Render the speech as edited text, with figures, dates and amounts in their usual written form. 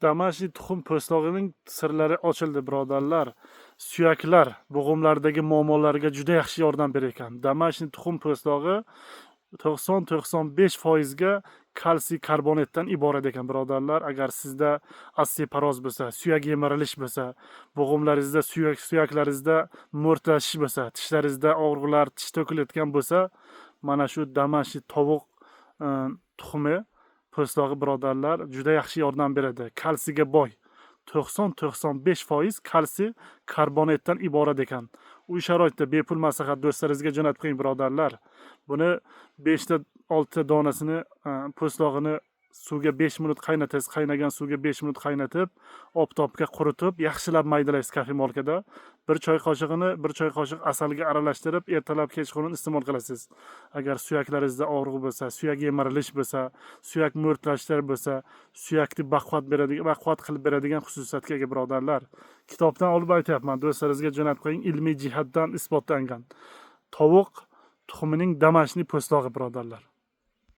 Damashniy tuxum po'stlog'ining sirlari ochildi, birodarlar. Suyaklar, bo'g'imlardagi muammolarga juda yaxshi yordam berar ekan. Damashniy tuxum po'stlog'i 90-95% ga kalsiy karbonatdan iborat ekan, birodarlar. Agar sizda osteoporoz bo'lsa, suyak yemirilish bo'lsa, bo'g'imlaringizda, suyaklaringizda mo'rtlashish bo'lsa, tishlaringizda og'riqlar, tish to'kilayotgan bo'lsa, mana shu damashniy tovuq tuxumi po'stlog'i, birodarlar, juda yaxshi yordam beradi. Kalsiyga boy. 90-95% kalsiy karbonatdan iborat ekan. U sharoitda bepul maslahat do'stlaringizga jo'natib qo'ying, birodarlar. Buni 5 ta 6 ta donasini po'stlog'ini suvga 5 minut qaynatasiz. Qaynagan suvga 5 minut qaynatib, oftobga quritib, yaxshilab maydalaysiz kofemolkada. 1 choy qoshiqini 1 choy qoshiq asalga aralashtirib, ertalab kechqurun iste'mol qilasiz. Agar suyaklaringizda og'riq bo'lsa, suyak yemirilish bo'lsa, suyak mo'rtlashlar bo'lsa, suyakni baquvvat qilib beradigan xususiyatga ega, birodarlar. Kitobdan olib aytyapman, do'stlaringizga jo'natib qo'ying, ilmiy jihatdan isbotlangan. Tovuq tuxumining damashniy po'stlog'i, birodarlar.